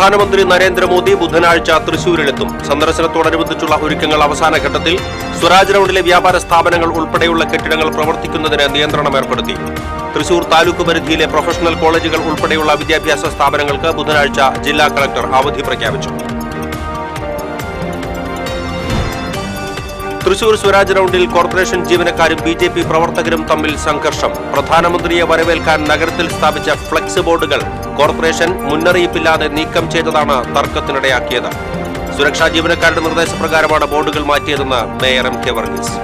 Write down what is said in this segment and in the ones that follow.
പ്രധാനമന്ത്രി നരേന്ദ്രമോദി ബുധനാഴ്ച തൃശൂരിലെത്തും. സന്ദർശനത്തോടനുബന്ധിച്ചുള്ള ഒരുക്കങ്ങൾ അവസാന ഘട്ടത്തിൽ. സ്വരാജ് റൌണ്ടിലെ വ്യാപാര സ്ഥാപനങ്ങൾ ഉൾപ്പെടെയുള്ള കെട്ടിടങ്ങൾ പ്രവർത്തിക്കുന്നതിന് നിയന്ത്രണം ഏർപ്പെടുത്തി. തൃശൂർ താലൂക്ക് പരിധിയിലെ പ്രൊഫഷണൽ കോളേജുകൾ ഉൾപ്പെടെയുള്ള വിദ്യാഭ്യാസ സ്ഥാപനങ്ങൾക്ക് ബുധനാഴ്ച ജില്ലാ കളക്ടർ അവധി പ്രഖ്യാപിച്ചു. തൃശൂർ സ്വരാജ് റൌണ്ടിൽ കോർപ്പറേഷൻ ജീവനക്കാരും ബിജെപി പ്രവർത്തകരും തമ്മിൽ സംഘർഷം. പ്രധാനമന്ത്രിയെ വരവേൽക്കാൻ നഗരത്തിൽ സ്ഥാപിച്ച ഫ്ലക്സ് ബോർഡുകൾ കോർപ്പറേഷൻ മുന്നറിയിപ്പില്ലാതെ നീക്കം ചെയ്തതാണ് തർക്കത്തിനിടയാക്കിയത്. സുരക്ഷാ ജീവനക്കാരുടെ നിർദ്ദേശപ്രകാരമാണ് ബോർഡുകൾ മാറ്റിയതെന്ന് mayor M K Varghese.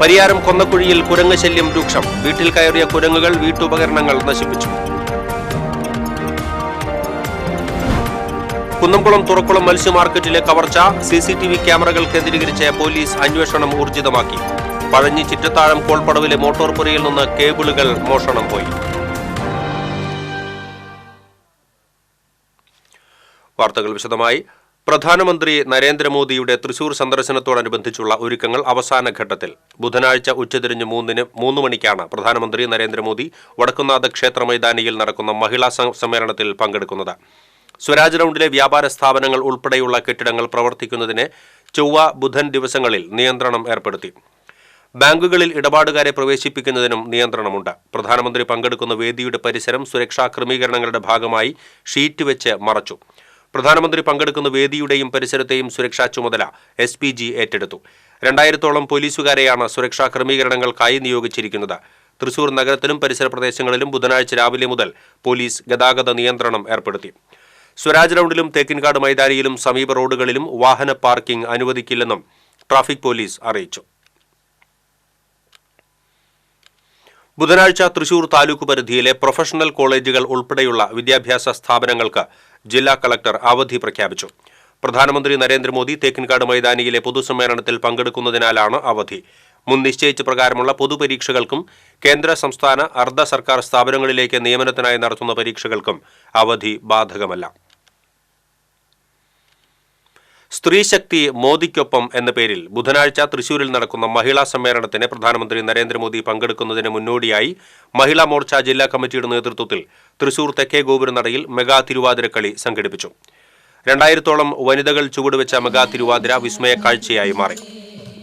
Pariyaram കൊന്നക്കുഴിയിൽ കുരങ്ങ് ശല്യം രൂക്ഷം. വീട്ടിൽ കയറിയ കുരങ്ങുകൾ വീട്ടുപകരണങ്ങൾ നശിപ്പിച്ചു. കുന്നംകുളം തുറക്കുളം മത്സ്യ മാർക്കറ്റിലെ കവർച്ച. CCTV ക്യാമറകൾ കേന്ദ്രീകരിച്ച് പോലീസ് അന്വേഷണം ഊർജിതമാക്കി. പഴഞ്ഞി ചിറ്റത്താഴം കോൾപ്പടവിലെ മോട്ടോർ പുരയിൽ നിന്ന് കേബിളുകൾ മോഷണം പോയി. വാർത്തകൾ വിശദമായി. പ്രധാനമന്ത്രി നരേന്ദ്രമോദിയുടെ തൃശൂർ സന്ദർശനത്തോടനുബന്ധിച്ചുള്ള ഒരുക്കങ്ങൾ അവസാന ഘട്ടത്തിൽ. ബുധനാഴ്ച ഉച്ചതിരിഞ്ഞ് 3 മണിക്കാണ് പ്രധാനമന്ത്രി നരേന്ദ്രമോദി വടക്കുന്നാഥ ക്ഷേത്ര മൈതാനിയിൽ നടക്കുന്ന മഹിളാ സമ്മേളനത്തിൽ പങ്കെടുക്കുന്നത്. സ്വരാജ് റൌണ്ടിലെ വ്യാപാര സ്ഥാപനങ്ങൾ ഉൾപ്പെടെയുള്ള കെട്ടിടങ്ങൾ പ്രവർത്തിക്കുന്നതിന് ചൊവ്വ ബുധൻ ദിവസങ്ങളിൽ നിയന്ത്രണം ഏർപ്പെടുത്തി. ബാങ്കുകളിൽ ഇടപാടുകാരെ പ്രവേശിപ്പിക്കുന്നതിനും നിയന്ത്രണമുണ്ട്. പ്രധാനമന്ത്രി പങ്കെടുക്കുന്ന വേദിയുടെ പരിസരം സുരക്ഷാ ക്രമീകരണങ്ങളുടെ ഭാഗമായി ഷീറ്റ് വെച്ച് മറച്ചു. പ്രധാനമന്ത്രി പങ്കെടുക്കുന്ന വേദിയുടെയും പരിസരത്തെയും സുരക്ഷാ ചുമതല SPG ഏറ്റെടുത്തു. 2000-ഓളം പോലീസുകാരെയാണ് സുരക്ഷാ ക്രമീകരണങ്ങൾക്കായി നിയോഗിച്ചിരിക്കുന്നത്. തൃശൂർ നഗരത്തിലും പരിസര പ്രദേശങ്ങളിലും ബുധനാഴ്ച രാവിലെ മുതൽ പോലീസ് ഗതാഗത നിയന്ത്രണം ഏർപ്പെടുത്തി. സ്വരാജ് റൌണ്ടിലും തേക്കിൻകാട് മൈതാനിയിലും സമീപ റോഡുകളിലും വാഹന പാർക്കിംഗ് അനുവദിക്കില്ലെന്നും ട്രാഫിക് പോലീസ് അറിയിച്ചു. ബുധനാഴ്ച തൃശൂർ താലൂക്ക് പരിധിയിലെ പ്രൊഫഷണൽ കോളേജുകൾ ഉൾപ്പെടെയുള്ള വിദ്യാഭ്യാസ സ്ഥാപനങ്ങൾക്ക് ജില്ലാ കളക്ടർ അവധി പ്രഖ്യാപിച്ചു. പ്രധാനമന്ത്രി നരേന്ദ്രമോദി തേക്കിൻകാട് മൈതാനിയിലെ പൊതുസമ്മേളനത്തിൽ പങ്കെടുക്കുന്നതിനാലാണ് അവധി. മുൻ നിശ്ചയിച്ച പ്രകാരമുള്ള പൊതുപരീക്ഷകൾക്കും കേന്ദ്ര സംസ്ഥാന അർദ്ധ സർക്കാർ സ്ഥാപനങ്ങളിലേക്ക് നിയമനത്തിനായി നടത്തുന്ന പരീക്ഷകൾക്കും അവധി ബാധകമല്ല. സ്ത്രീശക്തി മോദിക്കൊപ്പം എന്ന പേരിൽ ബുധനാഴ്ച തൃശൂരിൽ നടക്കുന്ന മഹിളാ സമ്മേളനത്തിന് പ്രധാനമന്ത്രി നരേന്ദ്രമോദി പങ്കെടുക്കുന്നതിന് മുന്നോടിയായി മഹിളാ മോർച്ച ജില്ലാ കമ്മിറ്റിയുടെ നേതൃത്വത്തിൽ തൃശൂർ തെക്കേ ഗോപുരനടയിൽ മെഗാ തിരുവാതിരക്കളി സംഘടിപ്പിച്ചു. 2000-ഓളം വനിതകൾ ചുവടുവെച്ച മെഗാ തിരുവാതിര വിസ്മയ കാഴ്ചയായി മാറി.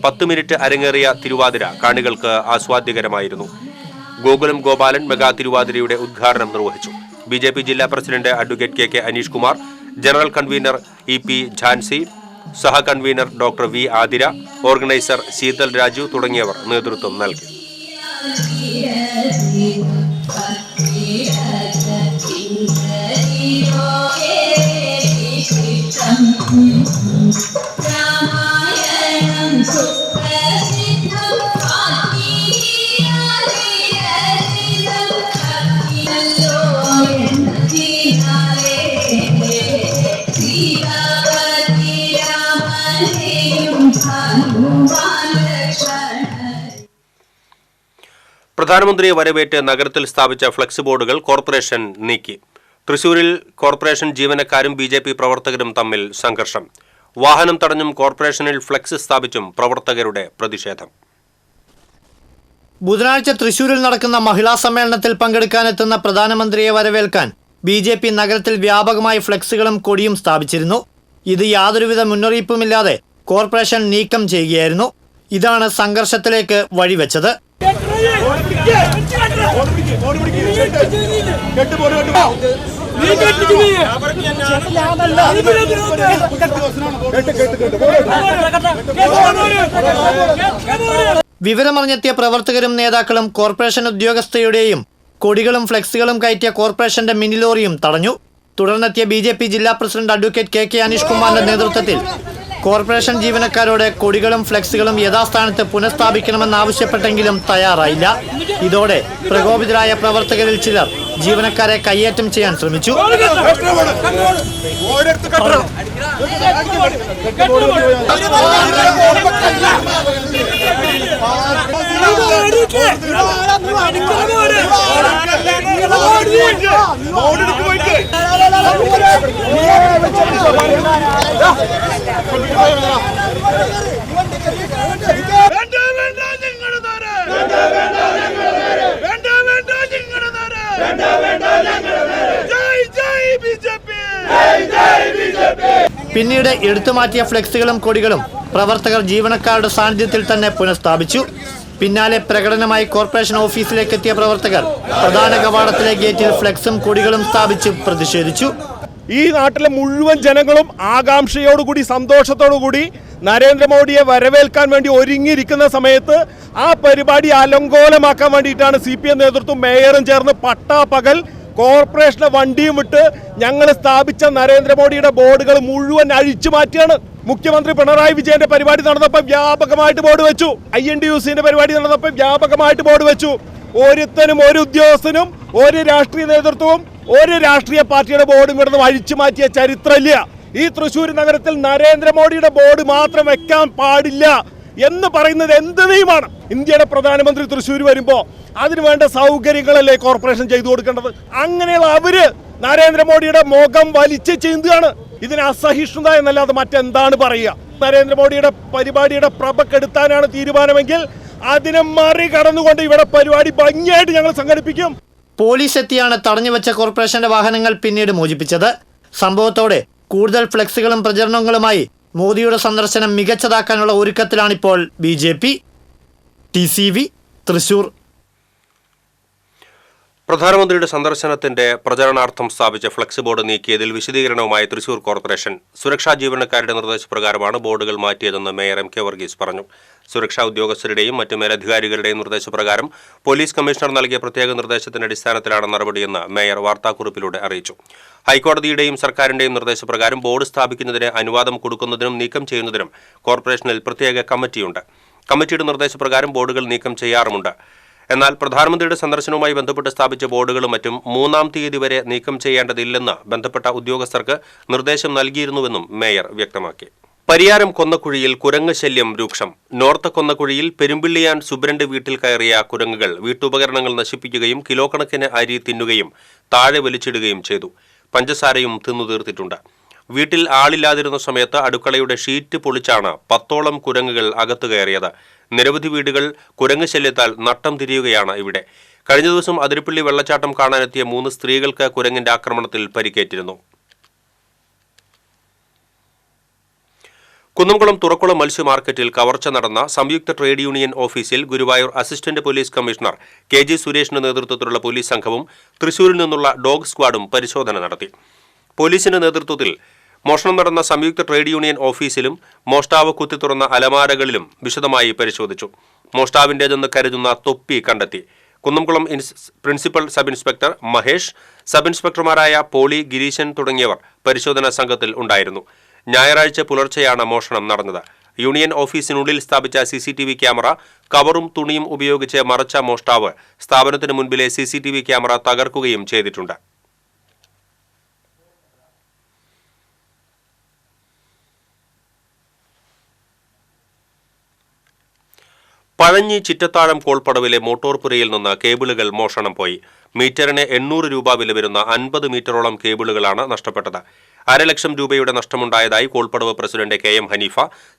10 മിനിറ്റ് അരങ്ങേറിയ തിരുവാതിര കാണികൾക്ക് ആസ്വാദ്യകരമായിരുന്നു. ഗോകുലം ഗോപാലൻ മെഗാ തിരുവാതിരയുടെ ഉദ്ഘാടനം നിർവഹിച്ചു. BJP ജില്ലാ president advocate KK Aneesh Kumar, general convener EP Jhansi, സഹ convener doctor V Athira, organiser Sheethal Raju തുടങ്ങിയവർ നേതൃത്വം നൽകി. പ്രധാനമന്ത്രിയെ വരവേറ്റ് നഗരത്തിൽ സ്ഥാപിച്ച ഫ്ലക്സ് ബോർഡുകൾ കോർപ്പറേഷൻ നീക്കി. തൃശൂരിൽ കോർപ്പറേഷൻ ജീവനക്കാരും BJP പ്രവർത്തകരും തമ്മിൽ സംഘർഷം. വാഹനം തടഞ്ഞും കോർപ്പറേഷനിൽ ഫ്ലക്സ് സ്ഥാപിച്ചും പ്രവർത്തകരുടെ പ്രതിഷേധം. ബുധനാഴ്ച തൃശൂരിൽ നടക്കുന്ന മഹിളാ സമ്മേളനത്തിൽ പങ്കെടുക്കാനെത്തുന്ന പ്രധാനമന്ത്രിയെ വരവേൽക്കാൻ BJP നഗരത്തിൽ വ്യാപകമായി ഫ്ലക്സുകളും കൊടിയും സ്ഥാപിച്ചിരുന്നു. ഇത് യാതൊരുവിധ മുന്നറിയിപ്പുമില്ലാതെ കോർപ്പറേഷൻ നീക്കം ചെയ്യുകയായിരുന്നു. ഇതാണ് സംഘർഷത്തിലേക്ക് വഴിവെച്ചത്. വിവരമറിഞ്ഞെത്തിയ പ്രവർത്തകരും നേതാക്കളും കോർപ്പറേഷൻ ഉദ്യോഗസ്ഥയുടെയും കൊടികളും ഫ്ലെക്സുകളും കയറ്റിയ കോർപ്പറേഷന്റെ മിനി ലോറിയും തടഞ്ഞു. തുടർന്നെത്തിയ BJP ജില്ലാ പ്രസിഡന്റ് അഡ്വക്കേറ്റ് KK അനീഷ് കുമാറിന്റെ നേതൃത്വത്തിൽ കോർപ്പറേഷൻ ജീവനക്കാരോട് കൊടികളും ഫ്ലെക്സുകളും യഥാസ്ഥാനത്ത് പുനഃസ്ഥാപിക്കണമെന്നാവശ്യപ്പെട്ടെങ്കിലും തയ്യാറായില്ല. ഇതോടെ പ്രകോപിതരായ പ്രവർത്തകരിൽ ചിലർ ജീവനക്കാരെ കയ്യേറ്റം ചെയ്യാൻ ശ്രമിച്ചു. ജയ് ജയ് പിന്നീട് എടുത്തുമാറ്റിയ ഫ്ലെക്സുകളും കൊടികളും പ്രവർത്തകർ ജീവനക്കാരുടെ സാന്നിധ്യത്തിൽ തന്നെ പുനഃസ്ഥാപിച്ചു. പിന്നാലെ പ്രകടനമായി കോർപ്പറേഷൻ ഓഫീസിലേക്ക് എത്തിയ പ്രവർത്തകർ പ്രധാന കവാടത്തിലെ ഗേറ്റിൽ ഫ്ലെക്സും കൊടികളും സ്ഥാപിച്ച് പ്രതിഷേധിച്ചു. ഈ നാട്ടിലെ മുഴുവൻ ജനങ്ങളും ആകാംക്ഷയോടുകൂടി സന്തോഷത്തോടുകൂടി നരേന്ദ്രമോദിയെ വരവേൽക്കാൻ വേണ്ടി ഒരുങ്ങിയിരിക്കുന്ന സമയത്ത് ആ പരിപാടി അലങ്കോലമാക്കാൻ വേണ്ടിയിട്ടാണ് CPM നേതൃത്വം മേയറും ചേർന്ന് പട്ടാപ്പകൽ കോർപ്പറേഷന്റെ വണ്ടിയും വിട്ട് ഞങ്ങൾ സ്ഥാപിച്ച നരേന്ദ്രമോദിയുടെ ബോർഡുകൾ മുഴുവൻ അഴിച്ചു മാറ്റിയാണ്. മുഖ്യമന്ത്രി പിണറായി വിജയന്റെ പരിപാടി നടന്നപ്പോൾ വ്യാപകമായിട്ട് ബോർഡ് വെച്ചു. INTUCന്റെ പരിപാടി നടന്നപ്പോൾ വ്യാപകമായിട്ട് ബോർഡ് വെച്ചു. ഒരുത്തനും ഒരു ഉദ്യോഗസ്ഥനും ഒരു രാഷ്ട്രീയ നേതൃത്വവും ഒരു രാഷ്ട്രീയ പാർട്ടിയുടെ ബോർഡും കിടന്ന് അഴിച്ചു മാറ്റിയ ചരിത്രമില്ല. ഈ തൃശ്ശൂർ നഗരത്തിൽ നരേന്ദ്രമോദിയുടെ ബോർഡ് മാത്രം വെക്കാൻ പാടില്ല എന്ന് പറയുന്നത് എന്ത് നിയമമാണ്? ഇന്ത്യയുടെ പ്രധാനമന്ത്രി തൃശ്ശൂർ വരുമ്പോൾ അതിനുവേണ്ട സൗകര്യങ്ങളല്ലേ കോർപ്പറേഷൻ ചെയ്തു കൊടുക്കേണ്ടത്? അങ്ങനെയുള്ള അവര് നരേന്ദ്രമോദിയുടെ മുഖം വലിച്ചു ചീന്തുകയാണ്. ഇതിന് അസഹിഷ്ണുത എന്നല്ലാതെ മറ്റെന്താണ് പറയുക? നരേന്ദ്രമോദിയുടെ പരിപാടിയുടെ പ്രഭ കെടുത്താനാണ് തീരുമാനമെങ്കിൽ അതിനെ മറികടന്നുകൊണ്ട് ഇവിടെ പരിപാടി ഭംഗിയായിട്ട് ഞങ്ങൾ സംഘടിപ്പിക്കും. പോലീസ് എത്തിയാണ് തടഞ്ഞുവെച്ച കോർപ്പറേഷന്റെ വാഹനങ്ങൾ പിന്നീട് മോചിപ്പിച്ചത്. സംഭവത്തോടെ കൂടുതൽ ഫ്ലെക്സുകളും പ്രചരണങ്ങളുമായി മോദിയുടെ സന്ദർശനം മികച്ചതാക്കാനുള്ള ഒരുക്കത്തിലാണിപ്പോൾ BJP. TCV തൃശൂർ. പ്രധാനമന്ത്രിയുടെ സന്ദർശനത്തിന്റെ പ്രചരണാർത്ഥം സ്ഥാപിച്ച ഫ്ലെക്സ് ബോർഡ് നീക്കിയതിൽ വിശദീകരണവുമായി തൃശൂർ കോർപ്പറേഷൻ. സുരക്ഷാ ജീവനക്കാരുടെ നിർദ്ദേശപ്രകാരമാണ് ബോർഡുകൾ മാറ്റിയതെന്ന് മേയർ MK വർഗീസ് പറഞ്ഞു. സുരക്ഷാ ഉദ്യോഗസ്ഥരുടെയും മറ്റ് മേലധികാരികളുടെയും നിർദ്ദേശപ്രകാരം പോലീസ് കമ്മീഷണർ നൽകിയ പ്രത്യേക നിർദ്ദേശത്തിന്റെ അടിസ്ഥാനത്തിലാണ് നടപടിയെന്ന് മേയർ വാർത്താക്കുറിപ്പിലൂടെ അറിയിച്ചു. ഹൈക്കോടതിയുടെയും സർക്കാരിന്റെയും നിർദ്ദേശപ്രകാരം ബോർഡ് സ്ഥാപിക്കുന്നതിന് അനുവാദം കൊടുക്കുന്നതിനും നീക്കം ചെയ്യുന്നതിനും കോർപ്പറേഷനിൽ പ്രത്യേക കമ്മിറ്റിയുണ്ട്. കമ്മിറ്റിയുടെ നിർദ്ദേശപ്രകാരം ബോർഡുകൾ നീക്കം ചെയ്യാറുമുണ്ട്. എന്നാൽ പ്രധാനമന്ത്രിയുടെ സന്ദർശനവുമായി ബന്ധപ്പെട്ട് സ്ഥാപിച്ച ബോർഡുകളും മറ്റും 3-ാം തീയതി വരെ നീക്കം ചെയ്യേണ്ടതില്ലെന്ന് ബന്ധപ്പെട്ട ഉദ്യോഗസ്ഥർക്ക് നിർദ്ദേശം നൽകിയിരുന്നുവെന്നും മേയർ വ്യക്തമാക്കി. പരിയാരം കൊന്നക്കുഴിയിൽ കുരങ്ങ് ശല്യം രൂക്ഷം. നോർത്ത് കൊന്നക്കുഴിയിൽ പെരുമ്പിള്ളിയാൻ സുബ്രണ്ട് വീട്ടിൽ കയറിയ കുരങ്ങുകൾ വീട്ടുപകരണങ്ങൾ നശിപ്പിക്കുകയും കിലോ കണക്കിന് അരി തിന്നുകയും താഴെ വലിച്ചിടുകയും ചെയ്തു. പഞ്ചസാരയും തിന്നു തീർത്തിട്ടുണ്ട്. വീട്ടിൽ ആളില്ലാതിരുന്ന സമയത്ത് അടുക്കളയുടെ ഷീറ്റ് പൊളിച്ചാണ് 10ഓളം കുരങ്ങുകൾ അകത്തു കയറിയത്. നിരവധി വീടുകൾ കുരങ്ങ് ശല്യത്താൽ നട്ടം തിരിയുകയാണ് ഇവിടെ. കഴിഞ്ഞ ദിവസം അതിരപ്പള്ളി വെള്ളച്ചാട്ടം കാണാനെത്തിയ 3 സ്ത്രീകൾക്ക് കുരങ്ങിന്റെ ആക്രമണത്തിൽ പരിക്കേറ്റിരുന്നു. കുന്നംകുളം തുറക്കുളം മത്സ്യ മാർക്കറ്റിൽ കവർച്ച നടന്ന സംയുക്ത ട്രേഡ് യൂണിയൻ ഓഫീസിൽ Guruvayur assistant police commissioner KG സുരേഷിന്റെ നേതൃത്വത്തിലുള്ള പോലീസ് സംഘവും തൃശൂരിൽ നിന്നുള്ള ഡോഗ് സ്ക്വാഡും പരിശോധന നടത്തി. പോലീസിന്റെ നേതൃത്വത്തിൽ മോഷണം നടന്ന സംയുക്ത ട്രേഡ് യൂണിയൻ ഓഫീസിലും മോഷ്ടാവ് കുത്തി തുറന്ന അലമാരകളിലും വിശദമായി പരിശോധിച്ചു. മോഷ്ടാവിന്റേതെന്ന് കരുതുന്ന തൊപ്പി കണ്ടെത്തി. Kunnamkulam principal sub inspector Mahesh, sub ഇൻസ്പെക്ടർമാരായ പോളി, ഗിരീശൻ തുടങ്ങിയവർ പരിശോധനാ സംഘത്തിൽ ഉണ്ടായിരുന്നു. ഞായറാഴ്ച പുലർച്ചെയാണ് മോഷണം നടന്നത്. യൂണിയൻ ഓഫീസിനുള്ളിൽ സ്ഥാപിച്ച CCTV ക്യാമറ കവറും തുണിയും ഉപയോഗിച്ച് മറച്ച മോഷ്ടാവ് സ്ഥാപനത്തിന് മുൻപിലെ CCTV ക്യാമറ തകർക്കുകയും ചെയ്തിട്ടുണ്ട്. പഴഞ്ഞി ചിറ്റത്താഴം കോൾപ്പടവിലെ മോട്ടോർ പുരയിൽ നിന്ന് കേബിളുകൾ മോഷണം പോയി. മീറ്ററിന് 800 രൂപ വില വരുന്ന 50 മീറ്ററോളം കേബിളുകളാണ് നഷ്ടപ്പെട്ടത്. 1.5 ലക്ഷം രൂപയുടെ നഷ്ടമുണ്ടായതായി കോൾപ്പടവ് president KM Haneefa,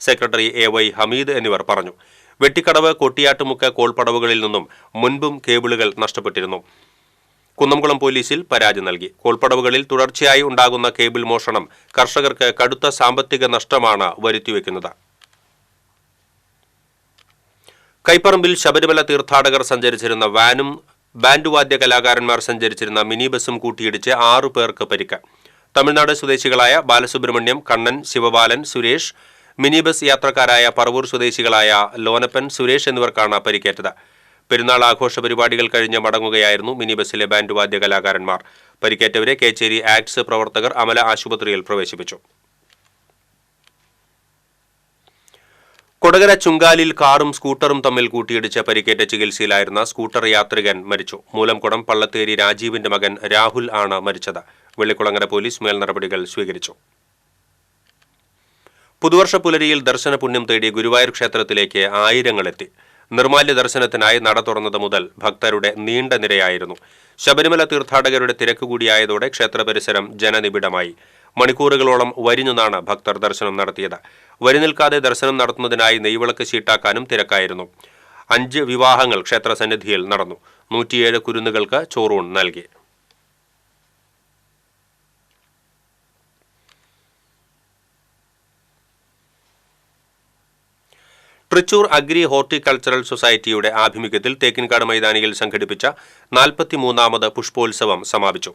secretary AY Hameed എന്നിവർ പറഞ്ഞു. വെട്ടിക്കടവ്, കൊട്ടിയാട്ടുമുക്ക് കോൾപ്പടവുകളിൽ നിന്നും മുൻപും കേബിളുകൾ നഷ്ടപ്പെട്ടിരുന്നു. കുന്നംകുളം പോലീസിൽ പരാതി നൽകി. കോൾപ്പടവുകളിൽ തുടർച്ചയായി ഉണ്ടാകുന്ന കേബിൾ മോഷണം കർഷകർക്ക് കടുത്ത സാമ്പത്തിക നഷ്ടമാണ് വരുത്തിവെക്കുന്നത്. കൈപ്പറമ്പിൽ ശബരിമല തീർത്ഥാടകർ സഞ്ചരിച്ചിരുന്ന വാനും ബാൻഡ് വാദ്യ കലാകാരന്മാർ സഞ്ചരിച്ചിരുന്ന മിനി ബസും കൂട്ടിയിടിച്ച് 6 പേർക്ക് പരിക്ക്. തമിഴ്നാട് സ്വദേശികളായ ബാലസുബ്രഹ്മണ്യം, കണ്ണൻ, ശിവബാലൻ, സുരേഷ്, മിനി ബസ് യാത്രക്കാരായ പറവൂർ സ്വദേശികളായ ലോനപ്പൻ, സുരേഷ് എന്നിവർക്കാണ് പരിക്കേറ്റത്. പെരുന്നാൾ ആഘോഷ പരിപാടികൾ കഴിഞ്ഞ് മടങ്ങുകയായിരുന്നു മിനി ബസിലെ ബാൻഡ് വാദ്യ കലാകാരന്മാർ. പരിക്കേറ്റവരെ കേച്ചേരി ആക്ട്സ് പ്രവർത്തകർ അമല ആശുപത്രിയിൽ പ്രവേശിപ്പിച്ചു. കൊടകര ചുങ്കാലിൽ കാറും സ്കൂട്ടറും തമ്മിൽ കൂട്ടിയിടിച്ച് പരിക്കേറ്റ ചികിത്സയിലായിരുന്ന സ്കൂട്ടർ യാത്രികൻ മരിച്ചു. മൂലംകുളം പള്ളത്തേരി രാജീവിന്റെ മകൻ രാഹുൽ ആണ് മരിച്ചത്. വെള്ളിക്കുളങ്ങര പോലീസ് മേൽ നടപടികൾ സ്വീകരിച്ചു. പുതുവർഷ പുലരിയിൽ ദർശന പുണ്യം തേടി ഗുരുവായൂർ ക്ഷേത്രത്തിലേക്ക് ആയിരങ്ങളെത്തി. നിർമാല്യ ദർശനത്തിനായി നട തുറന്നത് മുതൽ ഭക്തരുടെ നീണ്ട നിരയായിരുന്നു. ശബരിമല തീർത്ഥാടകരുടെ തിരക്ക് കൂടിയായതോടെ ക്ഷേത്ര പരിസരം ജനനിബിഡമായി. മണിക്കൂറുകളോളം വരിഞ്ഞുനിന്നാണ് ഭക്തർ ദർശനം നടത്തിയത്. വരി നിൽക്കാതെ ദർശനം നടത്തുന്നതിനായി നെയ്വിളക്ക് ചീട്ടാക്കാനും തിരക്കായിരുന്നു. 5 വിവാഹങ്ങൾ ക്ഷേത്ര സന്നിധിയിൽ നടന്നു. 107 കുരുന്നുകൾക്ക് ചോറൂൺ നൽകി. തൃശൂർ അഗ്രി ഹോർട്ടിക്കൾച്ചറൽ സൊസൈറ്റിയുടെ ആഭിമുഖ്യത്തിൽ തേക്കിൻകാട് മൈതാനിയിൽ സംഘടിപ്പിച്ച 43ാമത് പുഷ്പോത്സവം സമാപിച്ചു.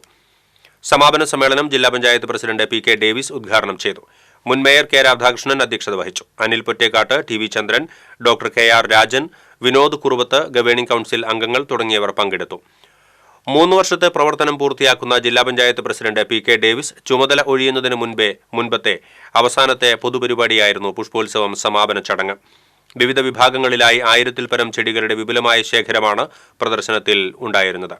സമാപന സമ്മേളനം ജില്ലാ panchayat president P K Davis ഉദ്ഘാടനം ചെയ്തു. മുൻ മേയർ കെ രാധാകൃഷ്ണൻ അധ്യക്ഷത വഹിച്ചു. Anil Pottekkatt, T V Chandran, doctor K R Rajan, Vinod Kuruvath, governing council അംഗങ്ങൾ തുടങ്ങിയവർ പങ്കെടുത്തു. 3 വർഷത്തെ പ്രവർത്തനം പൂർത്തിയാക്കുന്ന ജില്ലാ panchayat president P K Davis ചുമതല ഒഴിയുന്നതിന് മുൻപത്തെ അവസാനത്തെ പൊതുപരിപാടിയായിരുന്നു പുഷ്പോത്സവം സമാപന ചടങ്ങ്. വിവിധ വിഭാഗങ്ങളിലായി 1000-ൽ പരം ചെടികളുടെ വിപുലമായ ശേഖരമാണ് പ്രദർശനത്തിൽ ഉണ്ടായിരുന്നത്.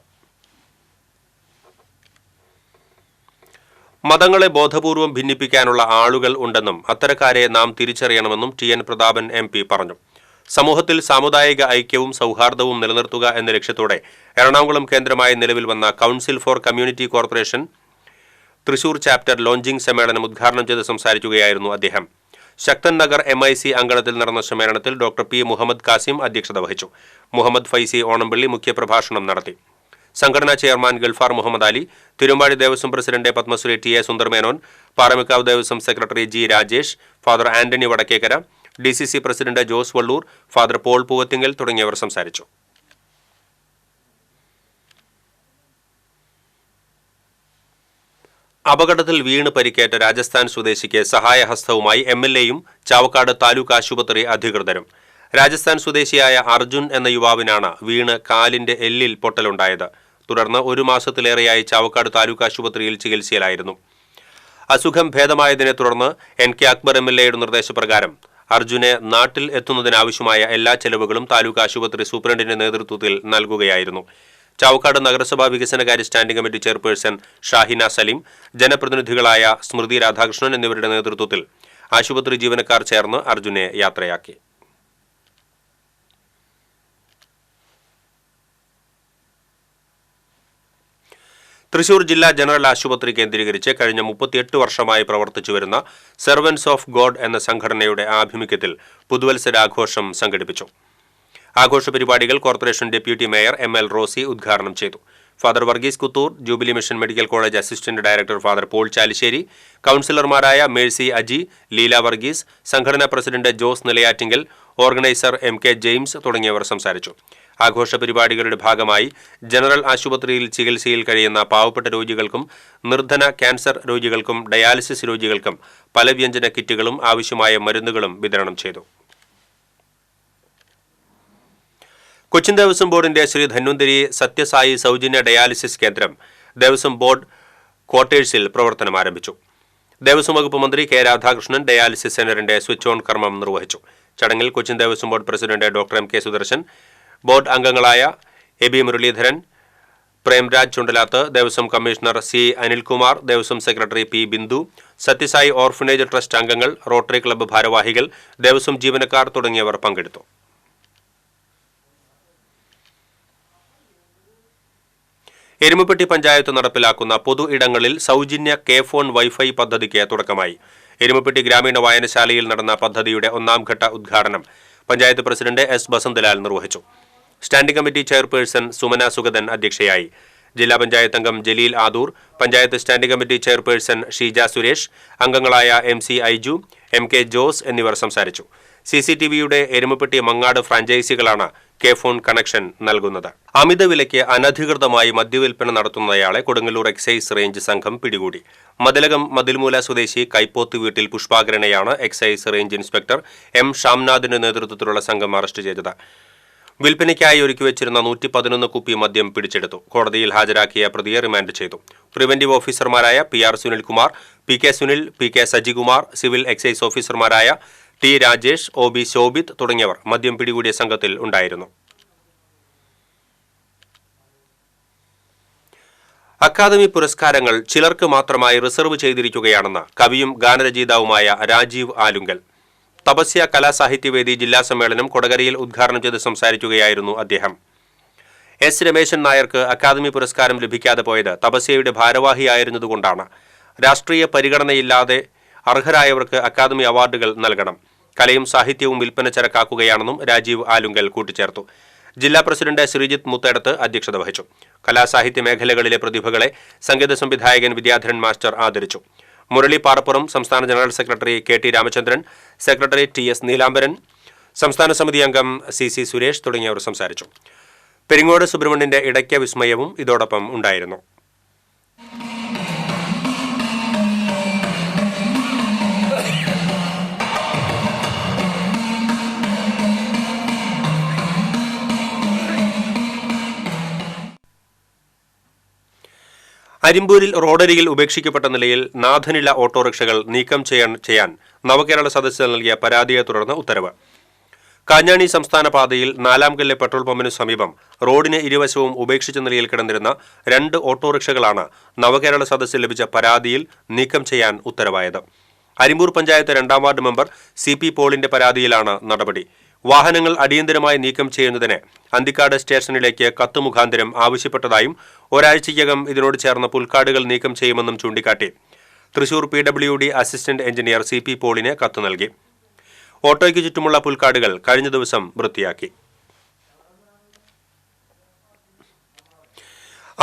മതങ്ങളെ ബോധപൂർവം ഭിന്നിപ്പിക്കാനുള്ള ആളുകൾ ഉണ്ടെന്നും അത്തരക്കാരെ നാം തിരിച്ചറിയണമെന്നും ടി.എൻ. പ്രതാപൻ MP പറഞ്ഞു. സമൂഹത്തിൽ സാമുദായിക ഐക്യവും സൗഹാർദ്ദവും നിലനിർത്തുക എന്ന ലക്ഷ്യത്തോടെ എറണാകുളം കേന്ദ്രമായി നിലവിൽ വന്ന council for community corporation Thrissur chapter launching സമ്മേളനം ഉദ്ഘാടനം ചെയ്ത് സംസാരിക്കുകയായിരുന്നു അദ്ദേഹം. ശക്തൻ നഗർ MIC അങ്കണത്തിൽ നടന്ന സമ്മേളനത്തിൽ ഡോക്ടർ പി. മുഹമ്മദ് കാസിം അധ്യക്ഷത വഹിച്ചു. മുഹമ്മദ് ഫൈസി ഓണംപള്ളി മുഖ്യപ്രഭാഷണം നടത്തി. സംഘടനാ chairman Gulfar Muhammad Ali, Thiruvambady Devaswom president Padmashri T A. Sundar Menon, Paramekkavu Devaswom secretary G. Rajesh, father Antony Vadakkekara, DCC president Jose Valloor, father Paul Poovathingal തുടങ്ങിയവർ സംസാരിച്ചു. അപകടത്തിൽ വീണ് പരിക്കേറ്റ രാജസ്ഥാൻ സ്വദേശിക്ക് സഹായഹസ്തവുമായി MLAയും ചാവക്കാട് താലൂക്ക് ആശുപത്രി അധികൃതരും. രാജസ്ഥാൻ സ്വദേശിയായ അർജുൻ എന്ന യുവാവിനാണ് വീണ് കാലിന്റെ എല്ലിൽ പൊട്ടലുണ്ടായത്. തുടർന്ന് 1 മാസത്തിലേറെയായി ചാവക്കാട് താലൂക്ക് ആശുപത്രിയിൽ ചികിത്സയിലായിരുന്നു. അസുഖം ഭേദമായതിനെ തുടർന്ന് NK അക്ബർ MLAയുടെ നിർദ്ദേശപ്രകാരം അർജുനെ നാട്ടിൽ എത്തുന്നതിനാവശ്യമായ എല്ലാ ചെലവുകളും താലൂക്ക് ആശുപത്രി സൂപ്രണ്ടിന്റെ നേതൃത്വത്തിൽ നൽകുകയായിരുന്നു. ചാവക്കാട് നഗരസഭാ വികസനകാര്യ standing committee chairperson Shahina Saleem, ജനപ്രതിനിധികളായ സ്മൃതി രാധാകൃഷ്ണൻ എന്നിവരുടെ നേതൃത്വത്തിൽ ആശുപത്രി ജീവനക്കാർ ചേർന്ന് അർജുനെ യാത്രയാക്കി. തൃശൂർ ജില്ലാ ജനറൽ ആശുപത്രി കേന്ദ്രീകരിച്ച് കഴിഞ്ഞ 38 വർഷമായി പ്രവർത്തിച്ചുവരുന്ന സെർവൻസ് ഓഫ് ഗോഡ് എന്ന സംഘടനയുടെ ആഭിമുഖ്യത്തിൽ പുതുവത്സരാഘോഷം സംഘടിപ്പിച്ചു. ആഘോഷ പരിപാടികൾ corporation deputy mayor ML Rosy ഉദ്ഘാടനം ചെയ്തു. Father Varghese Kuthur, jubilee mission medical college assistant director father Paul Chalissery, കൌൺസിലർമാരായ മേഴ്സി അജി, ലീല വർഗീസ്, സംഘടനാ president Jose Nilayattingal, organiser MK James തുടങ്ങിയവർ സംസാരിച്ചു. ആഘോഷ പരിപാടികളുടെ ഭാഗമായി ജനറൽ ആശുപത്രിയിൽ ചികിത്സയിൽ കഴിയുന്ന പാവപ്പെട്ട രോഗികൾക്കും നിർധന ക്യാൻസർ രോഗികൾക്കും ഡയാലിസിസ് രോഗികൾക്കും പലവ്യഞ്ജന കിറ്റുകളും ആവശ്യമായ മരുന്നുകളും വിതരണം ചെയ്തു. കൊച്ചിൻ ദേവസ്വം ബോർഡിന്റെ ശ്രീ ധന്വന്തരി സത്യസായി സൗജന്യ ഡയാലിസിസ് കേന്ദ്രം ദേവസ്വം ബോർഡ് ക്വാർട്ടേഴ്സിൽ പ്രവർത്തനം ആരംഭിച്ചു. ദേവസ്വം വകുപ്പ് മന്ത്രി കെ രാധാകൃഷ്ണൻ ഡയാലിസിസ് സെന്ററിന്റെ സ്വിച്ച് ഓൺ കർമ്മം നിർവഹിച്ചു. ചടങ്ങിൽ Cochin Devaswom board president doctor MK Sudarshan, board അംഗങ്ങളായ AB Muralidharan, Premraj Chundalath, Devaswom commissioner C Anilkumar, Devaswom secretary P Bindu, Sathyasai orphanage trust അംഗങ്ങൾ, റോട്ടറി ക്ലബ്ബ് ഭാരവാഹികൾ, ദേവസ്വം ജീവനക്കാർ തുടങ്ങിയവർ പങ്കെടുത്തു. എരുമപ്പെട്ടി പഞ്ചായത്ത് നടപ്പിലാക്കുന്ന പൊതു ഇടങ്ങളിൽ സൗജന്യ K-ഫോൺ വൈഫൈ പദ്ധതിക്ക് തുടക്കമായി. എരുമപ്പെട്ടി ഗ്രാമീണ വായനശാലയിൽ നടന്ന പദ്ധതിയുടെ 1ാം ഘട്ട ഉദ്ഘാടനം പഞ്ചായത്ത് പ്രസിഡന്റ് S ബസന്തലാൽ നിർവഹിച്ചു. Standing committee chairperson Sumana Sugathan അധ്യക്ഷയായി. ജില്ലാ പഞ്ചായത്ത് അംഗം Jaleel Adoor, panchayat standing committee chairperson Sheeja Suresh, അംഗങ്ങളായ MC ഐജു, MK ജോസ് എന്നിവർ സംസാരിച്ചു. CCTVയുടെ എരുമപ്പെട്ടി മങ്ങാട് ഫ്രാഞ്ചൈസികളാണ് K-ഫോൺ കണക്ഷൻ നൽകുന്നത്. അമിതവിലയ്ക്ക് അനധികൃതമായി മദ്യവിൽപ്പന നടത്തുന്നയാളെ കൊടുങ്ങല്ലൂർ എക്സൈസ് റേഞ്ച് സംഘം പിടികൂടി. മതിലകം മതിൽമൂല സ്വദേശി കൈപ്പോത്ത് വീട്ടിൽ പുഷ്പാകരനെയാണ് എക്സൈസ് റേഞ്ച് ഇൻസ്പെക്ടർ M ഷാംനാഥിന്റെ നേതൃത്വത്തിലുള്ള സംഘം അറസ്റ്റ് ചെയ്തത്. വിൽപ്പനയ്ക്കായി ഒരുക്കിവച്ചിരുന്ന 111 കുപ്പി മദ്യം പിടിച്ചെടുത്തു. കോടതിയിൽ ഹാജരാക്കിയ പ്രതിയെ റിമാൻഡ് ചെയ്തു. പ്രിവന്റീവ് ഓഫീസർമാരായ PR Sunilkumar, PK Sunil, PK Sajikumar, civil excise ഓഫീസർമാരായ T രാജേഷ്, OB ശോഭിത് തുടങ്ങിയവർ മദ്യം പിടികൂടിയ സംഘത്തിൽ ഉണ്ടായിരുന്നു. അക്കാദമി പുരസ്കാരങ്ങൾ ചിലർക്ക് മാത്രമായി റിസർവ് ചെയ്തിരിക്കുകയാണെന്ന് കവിയും ഗാനരചയിതാവുമായ രാജീവ് ആലുങ്കൽ. തപസ്യ കലാസാഹിത്യവേദി ജില്ലാ സമ്മേളനം കൊടകരയിൽ ഉദ്ഘാടനം ചെയ്ത് സംസാരിക്കുകയായിരുന്നു അദ്ദേഹം. S രമേശൻ നായർക്ക് അക്കാദമി പുരസ്കാരം ലഭിക്കാതെ പോയത് തപസ്യയുടെ ഭാരവാഹിയായിരുന്നതുകൊണ്ടാണ്. രാഷ്ട്രീയ പരിഗണനയില്ലാതെ അർഹരായവർക്ക് അക്കാദമി അവാർഡുകൾ നൽകണം. കലയും സാഹിത്യവും വിൽപ്പന ചരക്കാക്കുകയാണെന്നും രാജീവ് ആലുങ്കൽ കൂട്ടിച്ചേർത്തു. ജില്ലാ പ്രസിഡന്റ് ശ്രീജിത്ത് മുത്തേടത്ത് അധ്യക്ഷത വഹിച്ചു. കലാസാഹിത്യ മേഖലകളിലെ പ്രതിഭകളെ സംഗീത സംവിധായകൻ വിദ്യാധരൻ മാസ്റ്റർ ആദരിച്ചു. മുരളി പാറപ്പുറം, സംസ്ഥാന general secretary KT Ramachandran, secretary TS Neelambaran, സംസ്ഥാന സമിതി അംഗം CC സുരേഷ് തുടങ്ങിയവർ സംസാരിച്ചു. പെരിങ്ങോട് സുബ്രഹ്മണ്യന്റെ ഇടയ്ക്ക വിസ്മയവും ഇതോടൊപ്പം ഉണ്ടായിരുന്നു. അരിമ്പൂരിൽ റോഡരികിൽ ഉപേക്ഷിക്കപ്പെട്ട നിലയിൽ നാഥനില ഓട്ടോറിക്ഷകൾ നീക്കം ചെയ്യാൻ നവകേരള സദസ്സ് നൽകിയ പരാതിയെ തുടർന്ന് ഉത്തരവ്. കാഞ്ഞാണി സംസ്ഥാന പാതയിൽ 4-കല്ല് പെട്രോൾ പമ്പിന് സമീപം റോഡിന് ഇരുവശവും ഉപേക്ഷിച്ച നിലയിൽ കിടന്നിരുന്ന 2 ഓട്ടോറിക്ഷകളാണ് നവകേരള സദസ്സിൽ ലഭിച്ച പരാതിയിൽ നീക്കം ചെയ്യാൻ ഉത്തരവായത്. അരിമ്പൂർ പഞ്ചായത്ത് 2-ാം വാർഡ് മെമ്പർ CP പോളിന്റെ പരാതിയിലാണ് നടപടി. വാഹനങ്ങൾ അടിയന്തരമായി നീക്കം ചെയ്യുന്നതിന് അന്തിക്കാട് സ്റ്റേഷനിലേക്ക് കത്ത് മുഖാന്തരം ആവശ്യപ്പെട്ടതായും ഒരാഴ്ചയ്ക്കകം ഇതിനോട് ചേർന്ന പുൽക്കാടുകൾ നീക്കം ചെയ്യുമെന്നും ചൂണ്ടിക്കാട്ടി Thrissur PWD assistant engineer CP പോളിന് കത്ത് നൽകി. ഓട്ടോയ്ക്ക് ചുറ്റുമുള്ള പുൽക്കാടുകൾ കഴിഞ്ഞ ദിവസം വൃത്തിയാക്കി.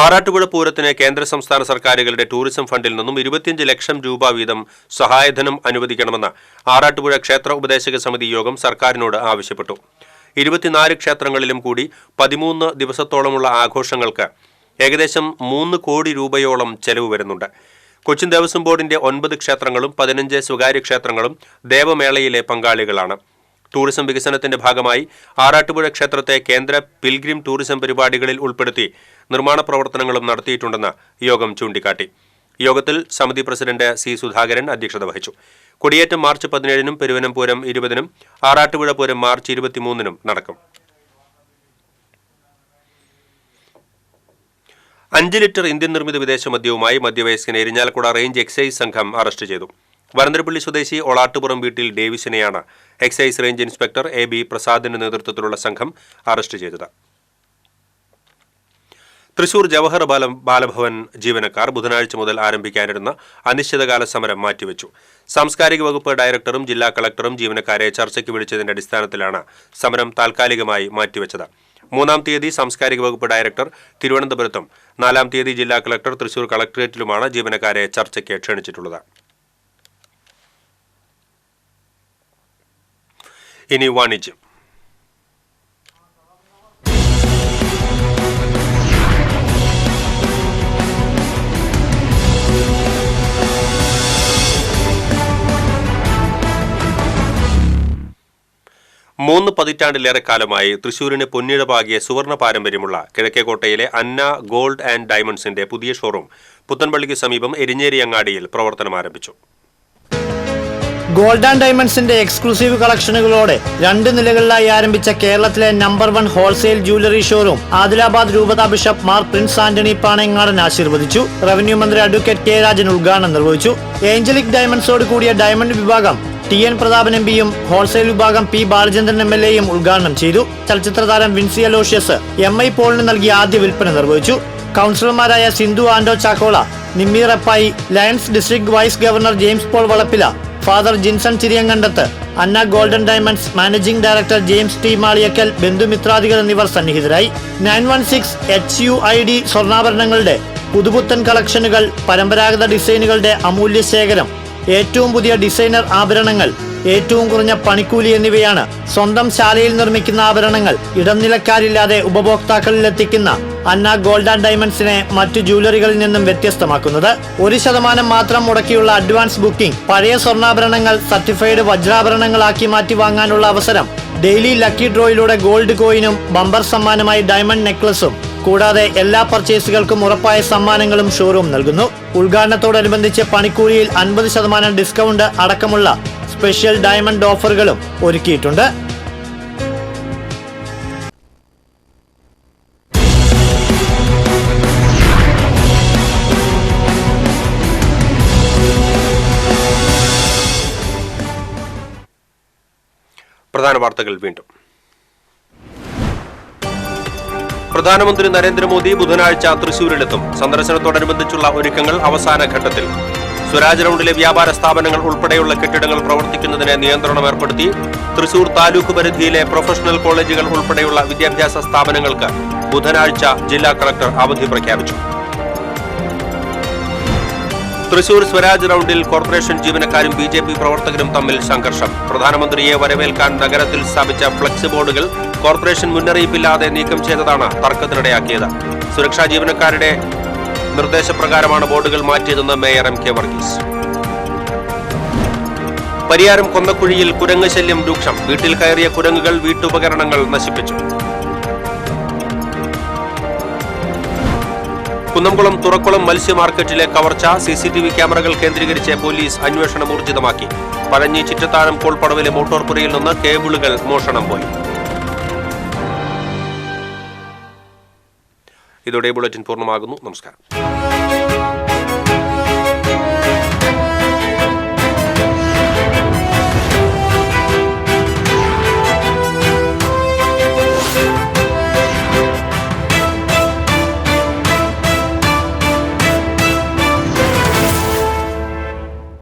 ആറാട്ടുപുഴ പൂരത്തിന് കേന്ദ്ര സംസ്ഥാന സർക്കാരുകളുടെ ടൂറിസം ഫണ്ടിൽ നിന്നും 25 ലക്ഷം രൂപ വീതം സഹായധനം അനുവദിക്കണമെന്ന് ആറാട്ടുപുഴ ക്ഷേത്ര ഉപദേശക സമിതി യോഗം സർക്കാരിനോട് ആവശ്യപ്പെട്ടു. 24 ക്ഷേത്രങ്ങളിലും കൂടി 13 ദിവസത്തോളമുള്ള ആഘോഷങ്ങൾക്ക് ഏകദേശം 3 കോടി രൂപയോളം ചെലവ് വരുന്നുണ്ട്. കൊച്ചിൻ ദേവസ്വം ബോർഡിന്റെ 9 ക്ഷേത്രങ്ങളും 15 സ്വകാര്യ ക്ഷേത്രങ്ങളും ദേവമേളയിലെ പങ്കാളികളാണ്. ടൂറിസം വികസനത്തിന്റെ ഭാഗമായി ആറാട്ടുപുഴ ക്ഷേത്രത്തെ കേന്ദ്ര പിൽഗ്രിം ടൂറിസം പരിപാടികളിൽ ഉൾപ്പെടുത്തി നിർമ്മാണ പ്രവർത്തനങ്ങളും നടത്തിയിട്ടുണ്ടെന്ന് യോഗം ചൂണ്ടിക്കാട്ടി. യോഗത്തിൽ സമിതി പ്രസിഡന്റ് C സുധാകരൻ അധ്യക്ഷത വഹിച്ചു. കൊടിയേറ്റം മാർച്ച് 17-നും പെരുവനം പൂരം 20-നും ആറാട്ടുപുഴ പൂരം മാർച്ച് 23-നും നടക്കും. 5 ലിറ്റർ ഇന്ത്യൻ നിർമ്മിത വിദേശ മദ്യവുമായി മധ്യവയസ്കനെ ഇരിഞ്ഞാലക്കുട റേഞ്ച് എക്സൈസ് സംഘം അറസ്റ്റ് ചെയ്തു. വരന്തരപ്പള്ളി സ്വദേശി ഒളാട്ടുപുറം വീട്ടിൽ ഡേവിസിനെയാണ് എക്സൈസ് റേഞ്ച് ഇൻസ്പെക്ടർ AB പ്രസാദിന്റെ നേതൃത്വത്തിലുള്ള സംഘം അറസ്റ്റ് ചെയ്തത്. തൃശൂർ ജവഹർ ബാലഭവൻ ജീവനക്കാർ ബുധനാഴ്ച മുതൽ ആരംഭിക്കാനിരുന്ന അനിശ്ചിതകാല സമരം മാറ്റിവെച്ചു. സാംസ്കാരിക വകുപ്പ് ഡയറക്ടറും ജില്ലാ കളക്ടറും ജീവനക്കാരെ ചർച്ചയ്ക്ക് വിളിച്ചതിന്റെ അടിസ്ഥാനത്തിലാണ് സമരം താൽക്കാലികമായി മാറ്റിവെച്ചത്. 3-ാം തീയതി സാംസ്കാരിക വകുപ്പ് ഡയറക്ടർ തിരുവനന്തപുരത്തും 4-ാം തീയതി ജില്ലാ കളക്ടർ തൃശൂർ കളക്ടറേറ്റിലുമാണ് ജീവനക്കാരെ ചർച്ചയ്ക്ക് ക്ഷണിച്ചിട്ടുള്ളത്. ഇനി വാണിജ്യം. മൂന്ന് പതിറ്റാണ്ടിലേറെ കാലമായി തൃശൂരിന് പൊന്നിഴ പാകിയ സുവർണ പാരമ്പര്യമുള്ള കിഴക്കേക്കോട്ടയിലെ അന്ന ഗോൾഡ് ആൻഡ് ഡയമണ്ട്സിന്റെ പുതിയ ഷോറൂം പുത്തൻപള്ളിക്ക് സമീപം എരിഞ്ഞേരി അങ്ങാടിയിൽ പ്രവർത്തനം ആരംഭിച്ചു. ഗോൾഡ് ആൻഡ് ഡയമണ്ട്സിന്റെ എക്സ്ക്ലൂസീവ് കളക്ഷനുകളോടെ 2 നിലകളിലായി ആരംഭിച്ച കേരളത്തിലെ number 1 wholesale jewellery showroom Adilabad രൂപതാ bishop Mar Prince Antony Panayangadan ആശീർവദിച്ചു. റവന്യൂ മന്ത്രി അഡ്വക്കേറ്റ് K രാജൻ ഉദ്ഘാടനം നിർവഹിച്ചു. ഏഞ്ചലിക് ഡയമണ്ട്സോട് കൂടിയ ഡയമണ്ട് വിഭാഗം TN പ്രതാപൻ MPയും ഹോൾസെയിൽ വിഭാഗം P ബാലചന്ദ്രൻ MLAയും ഉദ്ഘാടനം ചെയ്തു. ചലച്ചിത്ര താരം വിൻസി അലോഷ്യസ് MI പോളിന് നൽകിയ ആദ്യ വിൽപ്പന നിർവഹിച്ചു. കൗൺസിലർമാരായ Sindhu Ando Chakkola, Nimmi Rappai, lions district vice governor James Paul Valappila, father Jinson Chiriyankandath, Anna golden diamonds managing director James T Maliyakkal, ബന്ധുമിത്രാദികൾ എന്നിവർ സന്നിഹിതരായി. 916 HUID സ്വർണ്ണാഭരണങ്ങളുടെ പുതുപുത്തൻ കളക്ഷനുകൾ, പരമ്പരാഗത ഡിസൈനുകളുടെ അമൂല്യ ശേഖരം, ഏറ്റവും പുതിയ ഡിസൈനർ ആഭരണങ്ങൾ, ഏറ്റവും കുറഞ്ഞ പണിക്കൂലി എന്നിവയാണ് സ്വന്തം ശാലയിൽ നിർമ്മിക്കുന്ന ആഭരണങ്ങൾ ഇടനിലക്കാരില്ലാതെ ഉപഭോക്താക്കളിൽ എത്തിക്കുന്ന അന്ന ഗോൾഡ് ആൻഡ് ഡയമണ്ട്സിനെ മറ്റു ജ്വല്ലറികളിൽ നിന്നും വ്യത്യസ്തമാക്കുന്നത്. 1% മാത്രം മുടക്കിയുള്ള അഡ്വാൻസ് ബുക്കിംഗ്, പഴയ സ്വർണ്ണാഭരണങ്ങൾ സർട്ടിഫൈഡ് വജ്രാഭരണങ്ങളാക്കി മാറ്റി വാങ്ങാനുള്ള അവസരം, ഡെയിലി ലക്കി ഡ്രോയിലൂടെ ഗോൾഡ് കോയിനും ബമ്പർ സമ്മാനമായി ഡയമണ്ട് നെക്ലസും, കൂടാതെ എല്ലാ പർച്ചേസുകൾക്കും ഉറപ്പായ സമ്മാനങ്ങളും ഷോറൂം നൽകുന്നു. ഉദ്ഘാടനത്തോടനുബന്ധിച്ച് പണിക്കൂലിയിൽ 50% ഡിസ്കൗണ്ട് അടക്കമുള്ള സ്പെഷ്യൽ ഡയമണ്ട് ഓഫറുകളും ഒരുക്കിയിട്ടുണ്ട്. പ്രധാന വാർത്തകൾ വീണ്ടും. പ്രധാനമന്ത്രി നരേന്ദ്രമോദി ബുധനാഴ്ച തൃശൂരിലെത്തും. സന്ദർശനത്തോടനുബന്ധിച്ചുള്ള ഒരുക്കങ്ങൾ അവസാന ഘട്ടത്തിൽ. സ്വരാജ് റൌണ്ടിലെ വ്യാപാര സ്ഥാപനങ്ങൾ ഉൾപ്പെടെയുള്ള കെട്ടിടങ്ങൾ പ്രവർത്തിക്കുന്നതിന് നിയന്ത്രണം ഏർപ്പെടുത്തി. തൃശൂർ താലൂക്ക് പരിധിയിലെ പ്രൊഫഷണൽ കോളേജുകൾ ഉൾപ്പെടെയുള്ള വിദ്യാഭ്യാസ സ്ഥാപനങ്ങൾക്ക് ബുധനാഴ്ച ജില്ലാ കളക്ടർ അവധി പ്രഖ്യാപിച്ചു. തൃശൂർ സ്വരാജ് റൌണ്ടിൽ കോർപ്പറേഷൻ ജീവനക്കാരും BJP പ്രവർത്തകരും തമ്മിൽ സംഘർഷം. പ്രധാനമന്ത്രിയെ വരവേൽക്കാൻ നഗരത്തിൽ സ്ഥാപിച്ച ഫ്ലക്സ് ബോർഡുകൾ കോർപ്പറേഷൻ മുന്നറിയിപ്പില്ലാതെ നീക്കം ചെയ്തതാണ് തർക്കത്തിനിടയാക്കിയത്. സുരക്ഷാ ജീവനക്കാരുടെ നിർദ്ദേശപ്രകാരമാണ് ബോർഡുകൾ മാറ്റിയതെന്ന് മേയർ MK വർഗീസ്. പരിയാരം കൊന്നക്കുഴിയിൽ കുരങ്ങ് ശല്യം രൂക്ഷം. വീട്ടിൽ കയറിയ കുരങ്ങുകൾ വീട്ടുപകരണങ്ങൾ നശിപ്പിച്ചു. കുന്നംകുളം തുറക്കുളം മത്സ്യ മാർക്കറ്റിലെ കവർച്ച. CCTV ക്യാമറകൾ കേന്ദ്രീകരിച്ച് പോലീസ് അന്വേഷണം ഊർജിതമാക്കി. പഴഞ്ഞി ചിറ്റത്താഴം കോൾപ്പടവിലെ മോട്ടോർ പുരയിൽ നിന്ന് കേബിളുകൾ മോഷണം പോയി. ഇതോടെ ബുള്ളറ്റിൻ പൂർണ്ണമാകുന്നു. നമസ്കാരം.